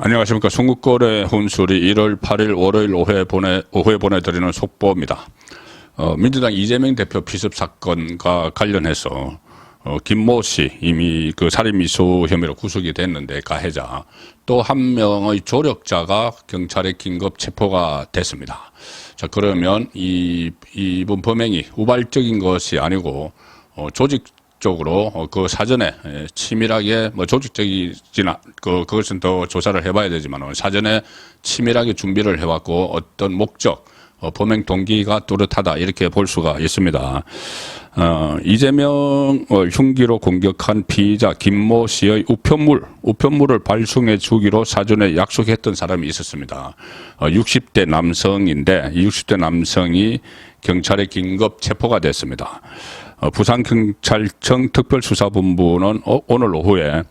안녕하십니까. 송구거래 혼술이 1월 8일 월요일 오후에 보내드리는 속보입니다. 민주당 이재명 대표 피습 사건과 관련해서 김모 씨 이미 그 살인미수 혐의로 구속이 됐는데 가해자 또 한 명의 조력자가 경찰에 긴급 체포가 됐습니다. 자, 그러면 이번 범행이 우발적인 것이 아니고 조직적으로 그 사전에 치밀하게 조직적이지나 그것은 더 조사를 해봐야 되지만 사전에 치밀하게 준비를 해왔고 어떤 목적 범행 동기가 뚜렷하다 이렇게 볼 수가 있습니다. 이재명을 흉기로 공격한 피의자 김모 씨의 우편물을 발송해 주기로 사전에 약속했던 사람이 있었습니다. 60대 남성인데 이 60대 남성이 경찰에 긴급 체포가 됐습니다. 부산경찰청 특별수사본부는 오늘 오후에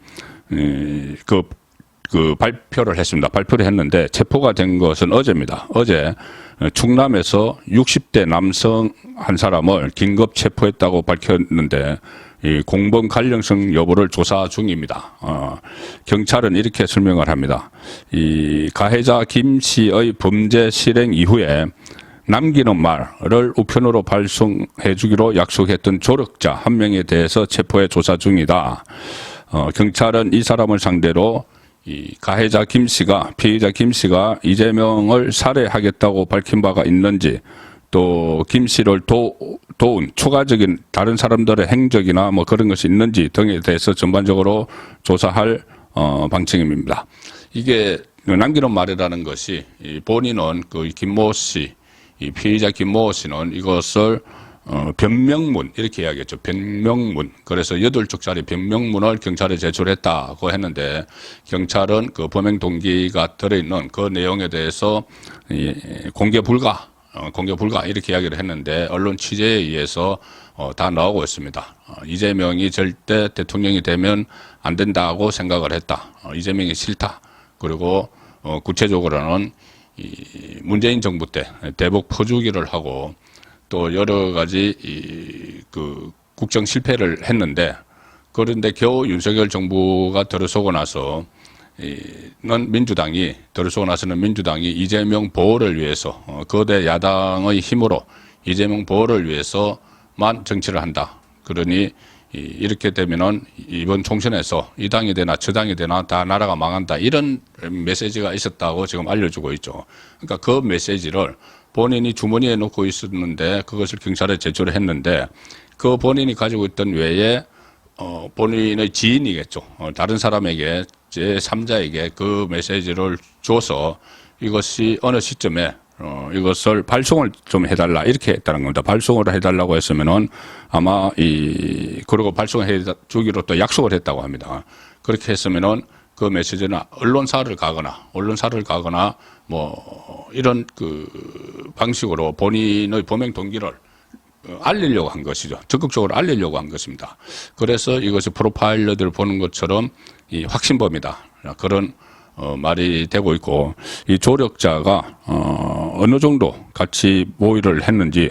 발표를 했습니다. 발표를 했는데 체포가 된 것은 어제입니다. 어제 충남에서 60대 남성 한 사람을 긴급 체포했다고 밝혔는데 이 공범 관련성 여부를 조사 중입니다. 경찰은 이렇게 설명을 합니다. 이 가해자 김 씨의 범죄 실행 이후에 남기는 말을 우편으로 발송해 주기로 약속했던 조력자 한 명에 대해서 체포해 조사 중이다. 경찰은 이 사람을 상대로 이 가해자 김 씨가 피의자 김 씨가 이재명을 살해하겠다고 밝힌 바가 있는지 또 김 씨를 도운 추가적인 다른 사람들의 행적이나 그런 것이 있는지 등에 대해서 전반적으로 조사할 방침입니다. 이게 남기는 말이라는 것이 본인은 그 김모 씨 이 피의자 김모 씨는 이것을 변명문 이렇게 이야기했죠. 변명문. 그래서 8쪽짜리 변명문을 경찰에 제출했다고 했는데 경찰은 그 범행 동기가 들어있는 그 내용에 대해서 공개 불가 이렇게 이야기를 했는데 언론 취재에 의해서 다 나오고 있습니다. 이재명이 절대 대통령이 되면 안 된다고 생각을 했다. 이재명이 싫다. 그리고 구체적으로는 이 문재인 정부 때 대북 퍼주기를 하고 또 여러 가지 그 국정 실패를 했는데 그런데 겨우 윤석열 정부가 들어서고 나서는 민주당이 이재명 보호를 위해서 거대 야당의 힘으로 이재명 보호를 위해서만 정치를 한다. 그러니 이렇게 되면은 이번 총선에서 이 당이 되나 저 당이 되나 다 나라가 망한다. 이런 메시지가 있었다고 지금 알려주고 있죠. 그러니까 그 메시지를 본인이 주머니에 놓고 있었는데 그것을 경찰에 제출을 했는데 그 본인이 가지고 있던 외에 본인의 지인이겠죠. 다른 사람에게 제3자에게 그 메시지를 줘서 이것이 어느 시점에 이것을 발송을 좀 해달라 이렇게 했다는 겁니다. 발송을 해달라고 했으면은 아마 그리고 발송해 주기로 또 약속을 했다고 합니다. 그렇게 했으면은 그 메시지는 언론사를 가거나 이런 그 방식으로 본인의 범행 동기를 알리려고 한 것이죠. 적극적으로 알리려고 한 것입니다. 그래서 이것이 프로파일러들 보는 것처럼 확신범이다. 그런 말이 되고 있고 이 조력자가 어느 정도 같이 모의를 했는지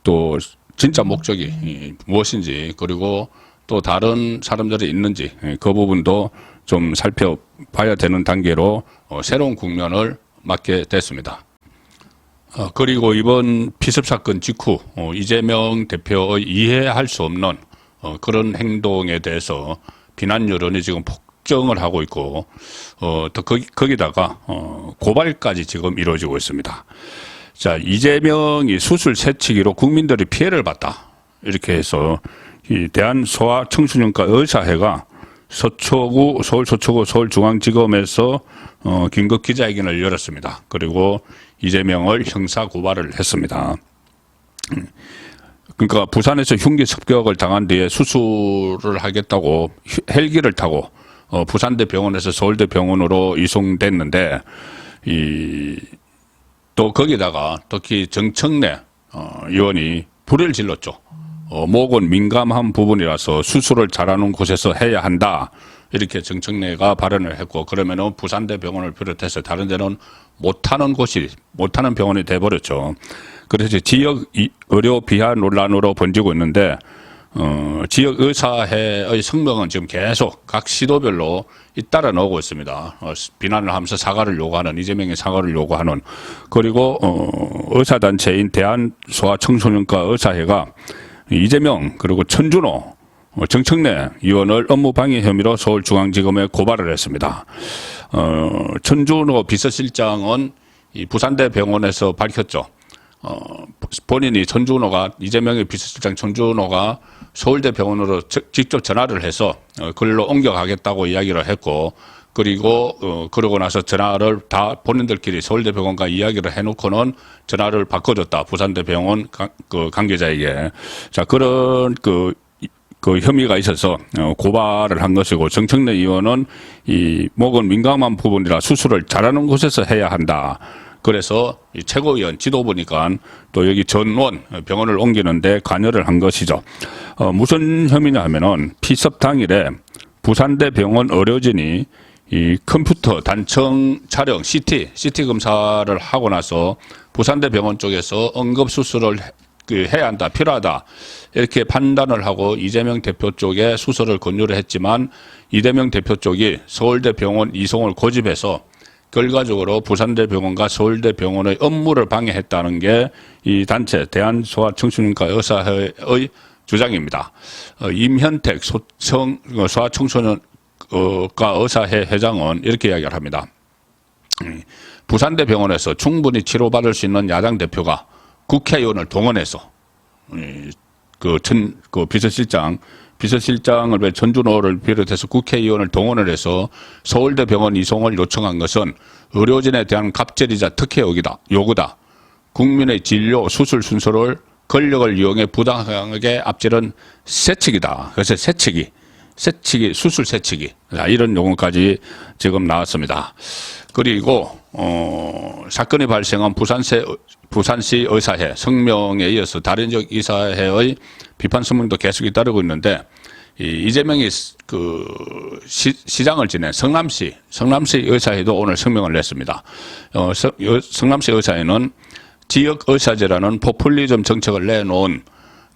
또 진짜 목적이 무엇인지 그리고 또 다른 사람들이 있는지 그 부분도 좀 살펴봐야 되는 단계로 새로운 국면을 맞게 됐습니다. 그리고 이번 피습 사건 직후 이재명 대표의 이해할 수 없는 그런 행동에 대해서 비난 여론이 지금 폭증을 하고 있고 또 거기다가 고발까지 지금 이루어지고 있습니다. 자, 이재명이 수술 새치기로 국민들이 피해를 봤다. 이렇게 해서 이 대한소아청소년과 의사회가 서울 서초구 서울중앙지검에서 긴급 기자회견을 열었습니다. 그리고 이재명을 형사 고발을 했습니다. 그러니까 부산에서 흉기 습격을 당한 뒤에 수술을 하겠다고 헬기를 타고 부산대 병원에서 서울대 병원으로 이송됐는데 또 거기다가 특히 정청래 의원이 불을 질렀죠. 목은 민감한 부분이라서 수술을 잘하는 곳에서 해야 한다. 이렇게 정청래가 발언을 했고 그러면은 부산대 병원을 비롯해서 다른 데는 못하는 병원이 돼버렸죠. 그래서 지역 의료 비하 논란으로 번지고 있는데 지역 의사회의 성명은 지금 계속 각 시도별로 잇따라 나오고 있습니다. 비난을 하면서 사과를 요구하는, 이재명의 사과를 요구하는, 그리고 의사단체인 대한소아청소년과 의사회가 이재명 그리고 천준호 정청래 의원을 업무방해 혐의로 서울중앙지검에 고발을 했습니다. 천준호 비서실장은 이 부산대 병원에서 밝혔죠. 본인이 천준호가, 이재명의 비서실장 천준호가 서울대 병원으로 직접 전화를 해서 글로 옮겨가겠다고 이야기를 했고, 그리고 그러고 나서 전화를 다 본인들끼리 서울대 병원과 이야기를 해놓고는 전화를 바꿔줬다. 부산대 병원 관계자에게. 자, 그런 그 혐의가 있어서 고발을 한 것이고, 정청래 의원은 이 목은 민감한 부분이라 수술을 잘하는 곳에서 해야 한다. 그래서 이 최고위원 지도부니까 또 여기 전원 병원을 옮기는데 관여를 한 것이죠. 무슨 혐의냐 하면은 피습 당일에 부산대 병원 의료진이 이 컴퓨터 단청 촬영 CT 검사를 하고 나서 부산대 병원 쪽에서 응급수술을 해야 한다, 필요하다, 이렇게 판단을 하고 이재명 대표 쪽에 수술을 권유를 했지만, 이재명 대표 쪽이 서울대 병원 이송을 고집해서 결과적으로 부산대 병원과 서울대 병원의 업무를 방해했다는 게 이 단체 대한소아청소년과 의사회의 주장입니다. 임현택 소아청소년과 의사회 회장은 이렇게 이야기를 합니다. 부산대 병원에서 충분히 치료받을 수 있는 야당 대표가 국회의원을 동원해서 비서실장을 왜 천준호를 비롯해서 국회의원을 동원을 해서 서울대 병원 이송을 요청한 것은 의료진에 대한 갑질이자 특혜 요구다. 국민의 진료 수술 순서를 권력을 이용해 부당하게 앞지른 새치기다. 그래서 새치기, 수술 새치기. 자, 이런 용어까지 지금 나왔습니다. 그리고 사건이 발생한 부산시 의사회 성명에 이어서 다른 지역 의사회의 비판 성명도 계속 잇따르고 있는데, 이재명이 시장을 지낸 성남시 의사회도 오늘 성명을 냈습니다. 성남시 의사회는 지역 의사제라는 포퓰리즘 정책을 내놓은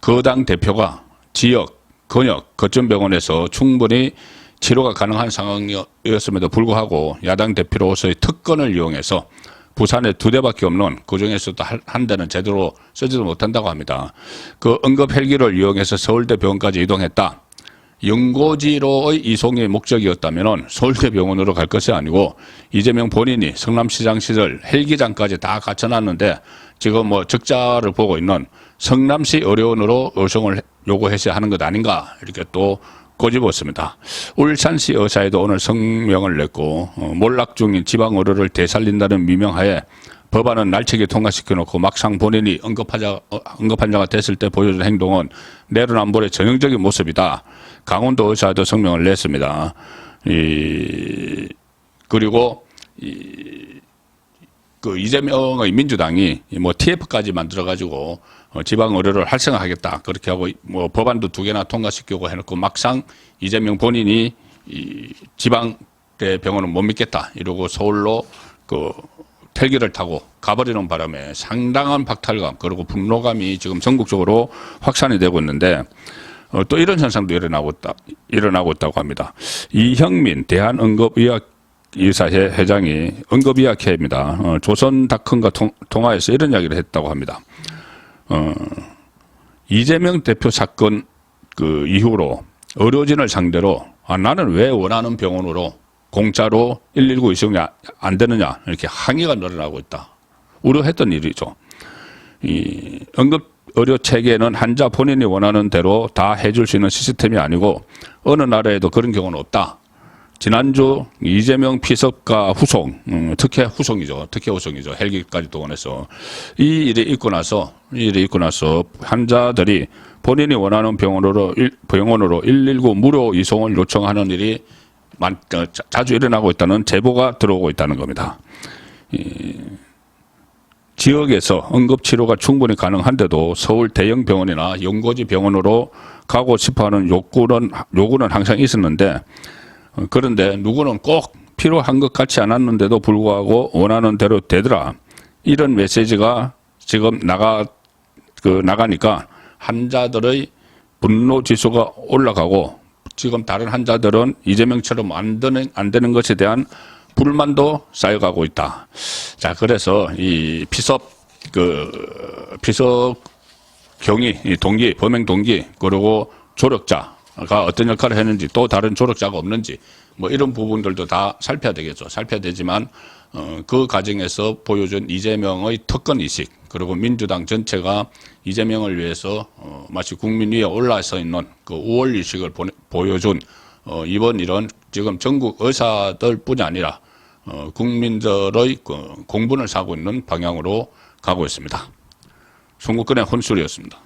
그 당 대표가 지역, 근역, 거점병원에서 충분히 치료가 가능한 상황이었음에도 불구하고 야당 대표로서의 특권을 이용해서 부산에 2대밖에 없는, 그중에서도 한 대는 제대로 쓰지도 못한다고 합니다. 그 응급 헬기를 이용해서 서울대 병원까지 이동했다. 연고지로의 이송의 목적이었다면 서울대 병원으로 갈 것이 아니고, 이재명 본인이 성남시장 시절 헬기장까지 다 갖춰놨는데 지금 뭐 적자를 보고 있는 성남시 의료원으로 의송을 요구해서 하는 것 아닌가, 이렇게 또 꼬집었습니다. 울산시 의사회도 오늘 성명을 냈고, 몰락 중인 지방 의료를 되살린다는 미명하에 법안은 날치기 통과시켜놓고 막상 본인이 응급환자가 됐을 때 보여준 행동은 내로남불의 전형적인 모습이다. 강원도 의사회도 성명을 냈습니다. 그리고 이재명의 민주당이 뭐 TF까지 만들어가지고 지방 의료를 활성화하겠다, 그렇게 하고 뭐 법안도 2개나 통과시키고 해놓고 막상 이재명 본인이 지방대 병원은 못 믿겠다 이러고 서울로 헬기를 타고 가버리는 바람에 상당한 박탈감 그리고 분노감이 지금 전국적으로 확산이 되고 있는데, 또 이런 현상도 일어나고 있다고 합니다. 이형민 대한응급의학의사회 회장이 응급의학회입니다. 조선닷컴과 통화해서 이런 이야기를 했다고 합니다. 이재명 대표 사건 이후로 의료진을 상대로 나는 왜 원하는 병원으로 공짜로 119 이송이 안 되느냐, 이렇게 항의가 늘어나고 있다. 우려했던 일이죠. 이 응급의료 체계는 환자 본인이 원하는 대로 다 해줄 수 있는 시스템이 아니고 어느 나라에도 그런 경우는 없다. 지난주 이재명 피습과 후송, 특혜 후송이죠. 헬기까지 동원해서 이 일이 있고 나서 환자들이 본인이 원하는 병원으로 119 무료 이송을 요청하는 일이 자주 일어나고 있다는 제보가 들어오고 있다는 겁니다. 지역에서 응급치료가 충분히 가능한데도 서울 대형 병원이나 연고지 병원으로 가고 싶어하는 요구는 항상 있었는데, 그런데 누구는 꼭 필요한 것 같지 않았는데도 불구하고 원하는 대로 되더라. 이런 메시지가 지금 나가니까 환자들의 분노 지수가 올라가고 지금 다른 환자들은 이재명처럼 안 되는 것에 대한 불만도 쌓여가고 있다. 자, 그래서 이 피섭 경위, 이 동기, 범행 동기, 그리고 조력자가 어떤 역할을 했는지, 또 다른 조력자가 없는지, 뭐 이런 부분들도 다 살펴야 되겠죠. 살펴야 되지만, 그 과정에서 보여준 이재명의 특권의식, 그리고 민주당 전체가 이재명을 위해서, 마치 국민 위에 올라서 있는 그 우월의식을 보여준, 이번 일은 지금 전국 의사들 뿐이 아니라, 국민들의 공분을 사고 있는 방향으로 가고 있습니다. 송국근의 혼술이었습니다.